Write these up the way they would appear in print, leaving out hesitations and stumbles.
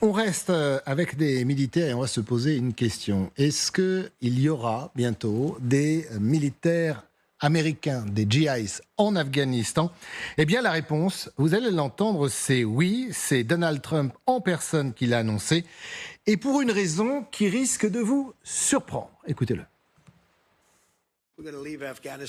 On reste avec des militaires et on va se poser une question. Est-ce qu'il y aura bientôt des militaires américains, des GIs en Afghanistan? Eh bien la réponse, vous allez l'entendre, c'est oui. C'est Donald Trump en personne qui l'a annoncé. Et pour une raison qui risque de vous surprendre. Écoutez-le.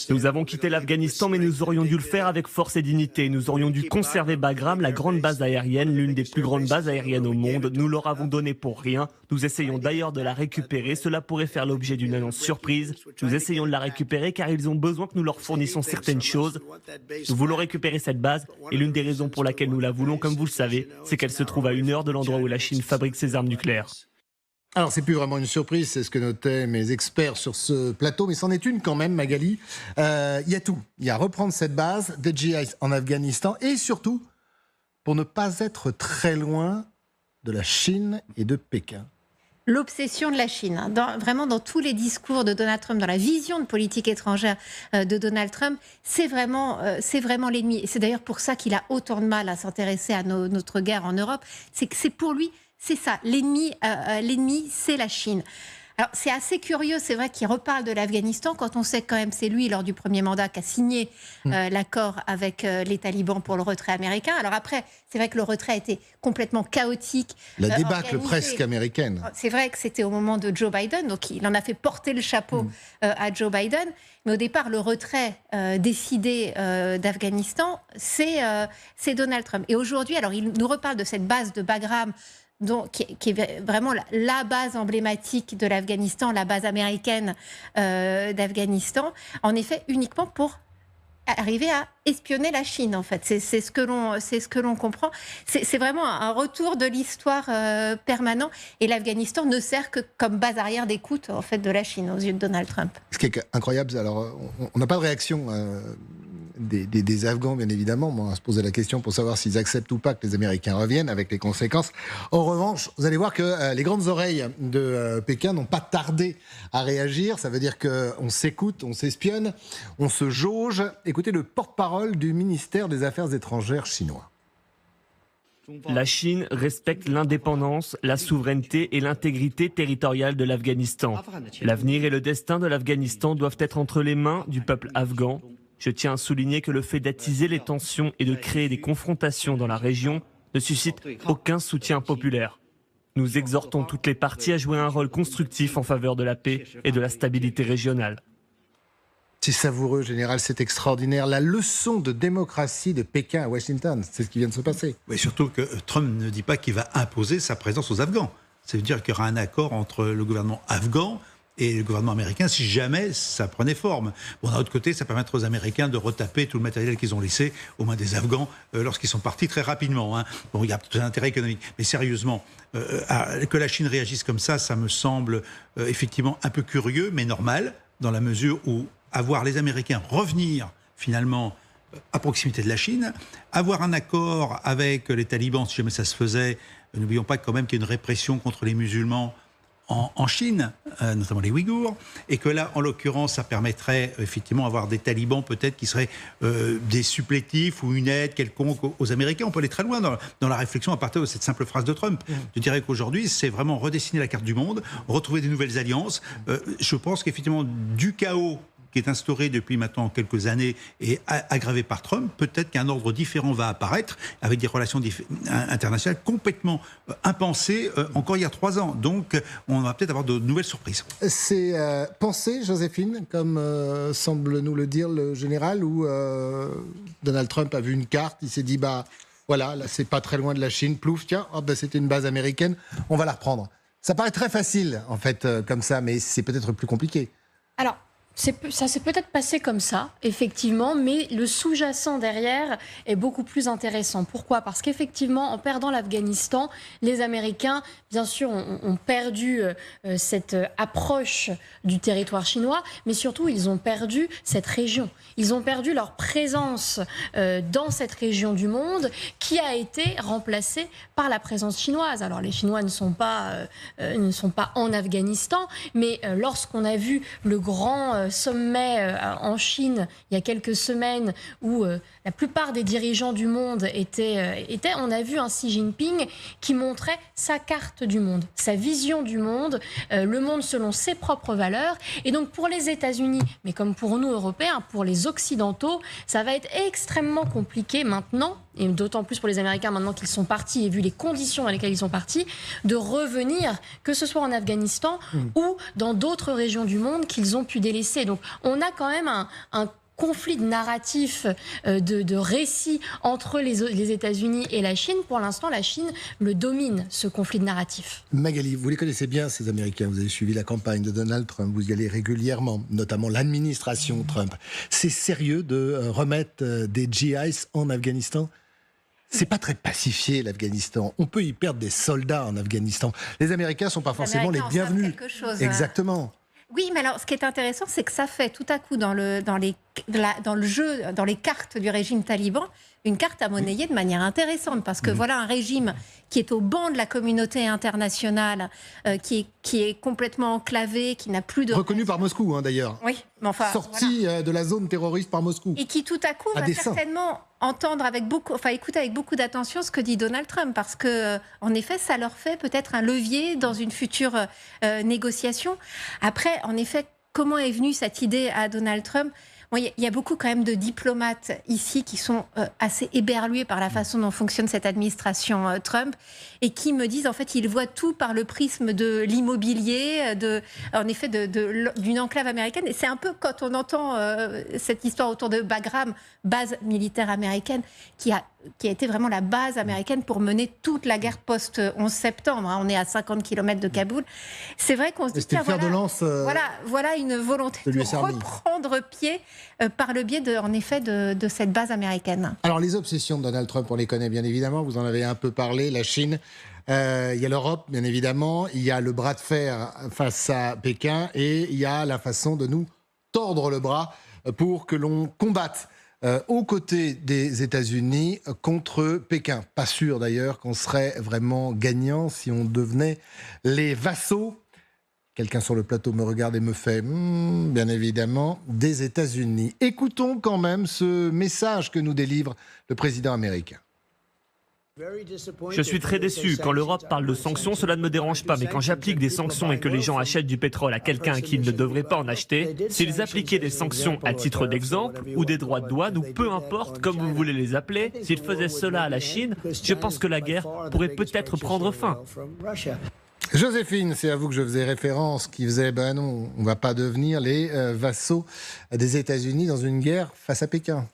Nous avons quitté l'Afghanistan, mais nous aurions dû le faire avec force et dignité. Nous aurions dû conserver Bagram, la grande base aérienne, l'une des plus grandes bases aériennes au monde. Nous leur avons donné pour rien. Nous essayons d'ailleurs de la récupérer. Cela pourrait faire l'objet d'une annonce surprise. Nous essayons de la récupérer car ils ont besoin que nous leur fournissions certaines choses. Nous voulons récupérer cette base et l'une des raisons pour laquelle nous la voulons, comme vous le savez, c'est qu'elle se trouve à 1 heure de l'endroit où la Chine fabrique ses armes nucléaires. Alors, c'est plus vraiment une surprise, c'est ce que notaient mes experts sur ce plateau, mais c'en est une quand même, Magali. Il y a tout. Il y a reprendre cette base, des GIs en Afghanistan, et surtout, pour ne pas être très loin de la Chine et de Pékin. L'obsession de la Chine, vraiment dans tous les discours de Donald Trump, dans la vision de politique étrangère de Donald Trump, c'est vraiment l'ennemi. Et c'est d'ailleurs pour ça qu'il a autant de mal à s'intéresser à notre guerre en Europe. C'est que c'est pour lui, c'est ça, l'ennemi, c'est la Chine. Alors c'est assez curieux, c'est vrai qu'il reparle de l'Afghanistan quand on sait quand même c'est lui lors du premier mandat qui a signé l'accord avec les talibans pour le retrait américain. Alors après, c'est vrai que le retrait a été complètement chaotique. La débâcle organisé. presque américaine. C'est vrai que c'était au moment de Joe Biden, donc il en a fait porter le chapeau à Joe Biden. Mais au départ, le retrait décidé d'Afghanistan, c'est Donald Trump. Et aujourd'hui, alors il nous reparle de cette base de Bagram, donc, qui est vraiment la base emblématique de l'Afghanistan, la base américaine d'Afghanistan, en effet uniquement pour arriver à espionner la Chine, en fait. C'est ce que l'on comprend. C'est vraiment un retour de l'histoire permanent. Et l'Afghanistan ne sert que comme base arrière d'écoute, en fait, de la Chine, aux yeux de Donald Trump. Ce qui est incroyable, alors on n'a pas de réaction des Afghans, bien évidemment. On va se poser la question pour savoir s'ils acceptent ou pas que les Américains reviennent, avec les conséquences. En revanche, vous allez voir que les grandes oreilles de Pékin n'ont pas tardé à réagir. Ça veut dire qu'on s'écoute, on s'espionne, on se jauge. Écoutez le porte-parole du ministère des Affaires étrangères chinois. La Chine respecte l'indépendance, la souveraineté et l'intégrité territoriale de l'Afghanistan. L'avenir et le destin de l'Afghanistan doivent être entre les mains du peuple afghan. Je tiens à souligner que le fait d'attiser les tensions et de créer des confrontations dans la région ne suscite aucun soutien populaire. Nous exhortons toutes les parties à jouer un rôle constructif en faveur de la paix et de la stabilité régionale. C'est savoureux, général, c'est extraordinaire. La leçon de démocratie de Pékin à Washington, c'est ce qui vient de se passer. Oui, surtout que Trump ne dit pas qu'il va imposer sa présence aux Afghans. Ça veut dire qu'il y aura un accord entre le gouvernement afghan et le gouvernement américain si jamais ça prenait forme. Bon, d'un autre côté, ça permettra aux Américains de retaper tout le matériel qu'ils ont laissé aux mains des Afghans lorsqu'ils sont partis très rapidement. Bon, il y a tout un intérêt économique. Mais sérieusement, que la Chine réagisse comme ça me semble effectivement un peu curieux, mais normal, dans la mesure où avoir les Américains revenir finalement à proximité de la Chine, avoir un accord avec les talibans, si jamais ça se faisait, n'oublions pas quand même qu'il y a une répression contre les musulmans en Chine, notamment les Ouïghours, et que là, en l'occurrence, ça permettrait effectivement d'avoir des talibans peut-être qui seraient des supplétifs ou une aide quelconque aux Américains. On peut aller très loin dans la réflexion à partir de cette simple phrase de Trump. Je dirais qu'aujourd'hui, c'est vraiment redessiner la carte du monde, retrouver des nouvelles alliances. Je pense qu'effectivement, du chaos qui est instauré depuis maintenant quelques années et aggravé par Trump, peut-être qu'un ordre différent va apparaître avec des relations internationales complètement impensées encore il y a 3 ans. Donc, on va peut-être avoir de nouvelles surprises. C'est pensé, Joséphine, comme semble nous le dire le général, où Donald Trump a vu une carte, il s'est dit, bah voilà, là c'est pas très loin de la Chine, plouf, tiens, oh, bah, c'était une base américaine, on va la reprendre. Ça paraît très facile, en fait, comme ça, mais c'est peut-être plus compliqué. Alors, ça s'est peut-être passé comme ça, effectivement, mais le sous-jacent derrière est beaucoup plus intéressant. Pourquoi ? Parce qu'effectivement, en perdant l'Afghanistan, les Américains, bien sûr, ont perdu cette approche du territoire chinois, mais surtout, ils ont perdu cette région. Ils ont perdu leur présence dans cette région du monde qui a été remplacée par la présence chinoise. Alors, les Chinois ne sont pas en Afghanistan, mais lorsqu'on a vu le grand sommet en Chine il y a quelques semaines où la plupart des dirigeants du monde étaient, on a vu un Xi Jinping qui montrait sa carte du monde, sa vision du monde, le monde selon ses propres valeurs. Et donc pour les États-Unis, mais comme pour nous Européens, pour les Occidentaux, ça va être extrêmement compliqué maintenant, et d'autant plus pour les Américains maintenant qu'ils sont partis et vu les conditions dans lesquelles ils sont partis, de revenir, que ce soit en Afghanistan ou dans d'autres régions du monde qu'ils ont pu délaisser. Donc on a quand même un conflit de narratif, de récits entre les États-Unis et la Chine. Pour l'instant, la Chine le domine, ce conflit de narratif. Magali, vous les connaissez bien, ces Américains. Vous avez suivi la campagne de Donald Trump. Vous y allez régulièrement, notamment l'administration Trump. C'est sérieux de remettre des GIs en Afghanistan ? C'est pas très pacifié, l'Afghanistan. On peut y perdre des soldats en Afghanistan. Les Américains sont pas forcément les bienvenus. Exactement. Oui, mais alors, ce qui est intéressant, c'est que ça fait tout à coup dans le jeu, dans les cartes du régime taliban, une carte à monnayer de manière intéressante, parce que voilà un régime qui est au banc de la communauté internationale, qui est complètement enclavé, qui n'a plus de... Reconnu par Moscou, hein, d'ailleurs. Oui, mais enfin... Sorti de la zone terroriste par Moscou. Et qui tout à coup va certainement écouter avec beaucoup d'attention ce que dit Donald Trump, parce que, en effet, ça leur fait peut-être un levier dans une future négociation. Après, en effet, comment est venue cette idée à Donald Trump ? Bon, il y a beaucoup quand même de diplomates ici qui sont assez éberlués par la façon dont fonctionne cette administration Trump et qui me disent en fait ils voient tout par le prisme de l'immobilier, en effet d'une enclave américaine. Et c'est un peu quand on entend cette histoire autour de Bagram, base militaire américaine, qui a été vraiment la base américaine pour mener toute la guerre post-11 septembre. Hein. On est à 50 km de Kaboul. C'est vrai qu'on se dit, tiens, voilà une volonté de reprendre pied par le biais, en effet, de cette base américaine. Alors, les obsessions de Donald Trump, on les connaît bien évidemment. Vous en avez un peu parlé, la Chine. Il y a l'Europe, bien évidemment. Il y a le bras de fer face à Pékin. Et il y a la façon de nous tordre le bras pour que l'on combatte aux côtés des États-Unis contre Pékin. Pas sûr d'ailleurs qu'on serait vraiment gagnant si on devenait les vassaux. Quelqu'un sur le plateau me regarde et me fait bien évidemment des États-Unis. Écoutons quand même ce message que nous délivre le président américain. Je suis très déçu. Quand l'Europe parle de sanctions, cela ne me dérange pas. Mais quand j'applique des sanctions et que les gens achètent du pétrole à quelqu'un qui ne devrait pas en acheter, s'ils appliquaient des sanctions à titre d'exemple ou des droits de douane ou peu importe, comme vous voulez les appeler, s'ils faisaient cela à la Chine, je pense que la guerre pourrait peut-être prendre fin. Joséphine, c'est à vous que je faisais référence, qui faisait non, on ne va pas devenir les vassaux des États-Unis dans une guerre face à Pékin.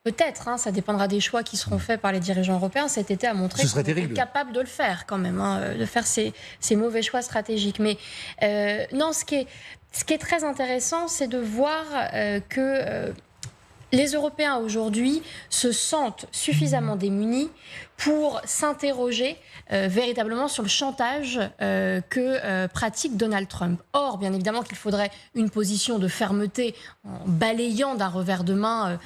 Peut-être, ça dépendra des choix qui seront faits par les dirigeants européens. Cet été a montré qu'ils étaient capables de le faire quand même, de faire ces mauvais choix stratégiques. Mais non, ce qui est très intéressant, c'est de voir que les Européens aujourd'hui se sentent suffisamment démunis pour s'interroger véritablement sur le chantage que pratique Donald Trump. Or, bien évidemment qu'il faudrait une position de fermeté en balayant d'un revers de main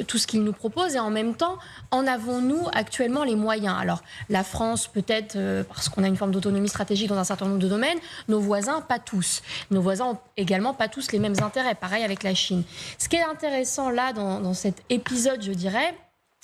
tout ce qu'il nous propose, et en même temps, en avons-nous actuellement les moyens ? Alors, la France peut-être parce qu'on a une forme d'autonomie stratégique dans un certain nombre de domaines, nos voisins pas tous. Nos voisins ont également pas tous les mêmes intérêts, pareil avec la Chine. Ce qui est intéressant là dans cet épisode, je dirais,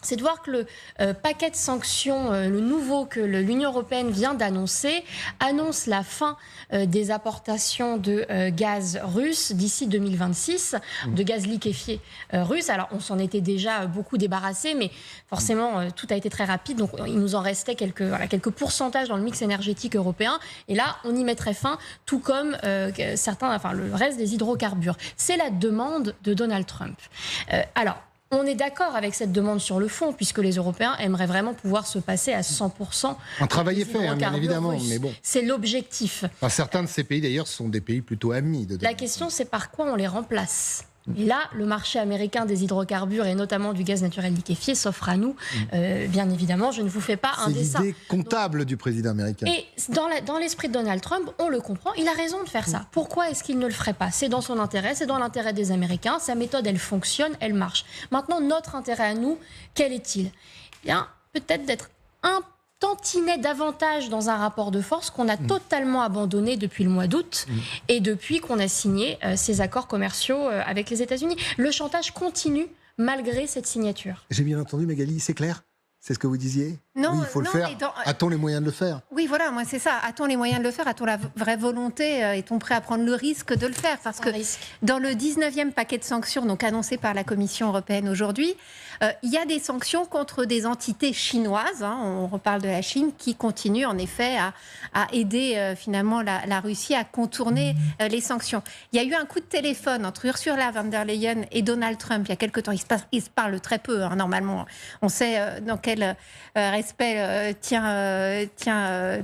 c'est de voir que le paquet de sanctions, le nouveau que l'Union européenne vient d'annoncer, annonce la fin des importations de gaz russe d'ici 2026, de gaz liquéfié russe. Alors, on s'en était déjà beaucoup débarrassé, mais forcément, tout a été très rapide. Donc, il nous en restait quelques pourcentages dans le mix énergétique européen. Et là, on y mettrait fin, tout comme le reste des hydrocarbures. C'est la demande de Donald Trump. Alors, on est d'accord avec cette demande sur le fond, puisque les Européens aimeraient vraiment pouvoir se passer à 100%. Un travail est fait, bien évidemment, mais bon. C'est l'objectif. Enfin, certains de ces pays, d'ailleurs, sont des pays plutôt amis. La question, c'est par quoi on les remplace ? Et là, le marché américain des hydrocarbures et notamment du gaz naturel liquéfié s'offre à nous. Bien évidemment, je ne vous fais pas un dessin. C'est l'idée comptable du président américain. Et dans l'esprit de Donald Trump, on le comprend, il a raison de faire ça. Pourquoi est-ce qu'il ne le ferait pas ? C'est dans son intérêt, c'est dans l'intérêt des Américains. Sa méthode, elle fonctionne, elle marche. Maintenant, notre intérêt à nous, quel est-il ? Bien, peut-être d'être un tantinait davantage dans un rapport de force qu'on a totalement abandonné depuis le mois d'août et depuis qu'on a signé ces accords commerciaux avec les États-Unis. Le chantage continue malgré cette signature. J'ai bien entendu, Magali, c'est clair? C'est ce que vous disiez? Non, oui, il faut le faire. A-t-on les moyens de le faire? Oui, voilà, moi c'est ça. A-t-on les moyens de le faire? A-t-on la vraie volonté? Est-on prêt à prendre le risque de le faire? Parce que dans le 19e paquet de sanctions donc annoncé par la Commission européenne aujourd'hui, il y a des sanctions contre des entités chinoises, hein, on reparle de la Chine, qui continuent en effet à aider finalement la Russie à contourner les sanctions. Il y a eu un coup de téléphone entre Ursula von der Leyen et Donald Trump il y a quelque temps. Ils se parlent très peu, hein, normalement. On sait dans quel respect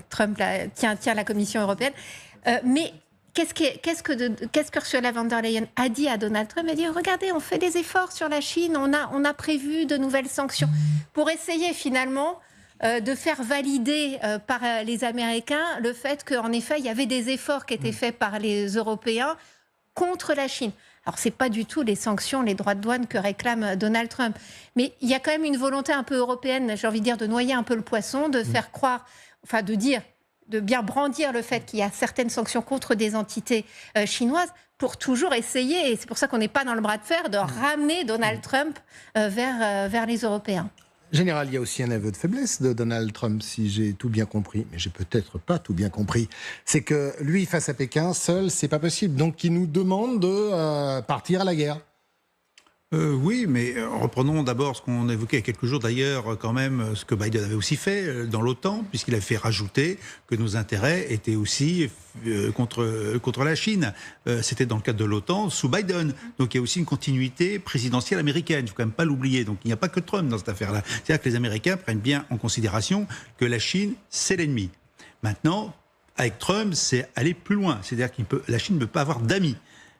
Trump tient la Commission européenne. Mais qu'est-ce qu'Ursula von der Leyen a dit à Donald Trump? Elle a dit, regardez, on fait des efforts sur la Chine, on a prévu de nouvelles sanctions pour essayer finalement de faire valider par les Américains le fait qu'en effet, il y avait des efforts qui étaient faits par les Européens contre la Chine. Alors, ce n'est pas du tout les sanctions, les droits de douane que réclame Donald Trump. Mais il y a quand même une volonté un peu européenne, j'ai envie de dire, de noyer un peu le poisson, de faire croire, enfin de bien brandir le fait qu'il y a certaines sanctions contre des entités chinoises pour toujours essayer, et c'est pour ça qu'on n'est pas dans le bras de fer, de ramener Donald Trump vers les Européens. Général, il y a aussi un aveu de faiblesse de Donald Trump, si j'ai tout bien compris, mais j'ai peut-être pas tout bien compris. C'est que lui, face à Pékin, seul, c'est pas possible. Donc, il nous demande de partir à la guerre. Oui, mais reprenons d'abord ce qu'on évoquait il y a quelques jours d'ailleurs, quand même, ce que Biden avait aussi fait dans l'OTAN, puisqu'il a fait rajouter que nos intérêts étaient aussi contre la Chine. C'était dans le cadre de l'OTAN sous Biden. Donc il y a aussi une continuité présidentielle américaine, il ne faut quand même pas l'oublier. Donc il n'y a pas que Trump dans cette affaire-là. C'est-à-dire que les Américains prennent bien en considération que la Chine, c'est l'ennemi. Maintenant, avec Trump, c'est aller plus loin. C'est-à-dire que la Chine ne peut pas avoir d'amis.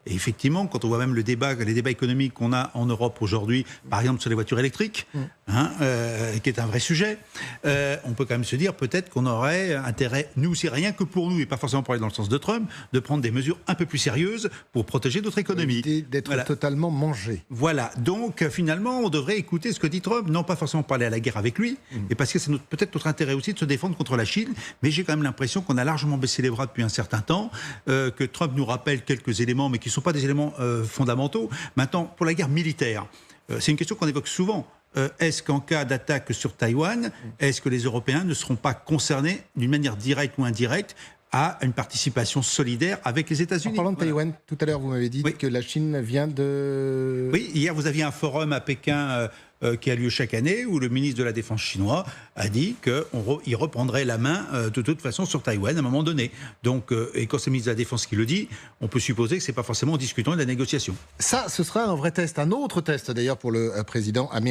Et effectivement, quand on voit même les débats économiques qu'on a en Europe aujourd'hui, par exemple sur les voitures électriques, qui est un vrai sujet, on peut quand même se dire peut-être qu'on aurait intérêt, nous aussi, rien que pour nous, et pas forcément pour aller dans le sens de Trump, de prendre des mesures un peu plus sérieuses pour protéger notre économie. D'être totalement mangé. Voilà, donc finalement, on devrait écouter ce que dit Trump, non pas forcément pour aller à la guerre avec lui, et parce que c'est peut-être notre intérêt aussi de se défendre contre la Chine, mais j'ai quand même l'impression qu'on a largement baissé les bras depuis un certain temps, que Trump nous rappelle quelques éléments, mais qui ne sont pas des éléments fondamentaux. Maintenant, pour la guerre militaire, c'est une question qu'on évoque souvent. Est-ce qu'en cas d'attaque sur Taïwan, est-ce que les Européens ne seront pas concernés d'une manière directe ou indirecte à une participation solidaire avec les États-Unis? En parlant de Taïwan, tout à l'heure, vous m'avez dit que la Chine vient de... Oui, hier, vous aviez un forum à Pékin qui a lieu chaque année où le ministre de la Défense chinois a dit qu'il reprendrait la main de toute façon sur Taïwan à un moment donné. Donc, et quand c'est le ministre de la Défense qui le dit, on peut supposer que ce n'est pas forcément en discutant de la négociation. Ça, ce sera un vrai test, un autre test d'ailleurs pour le président américain.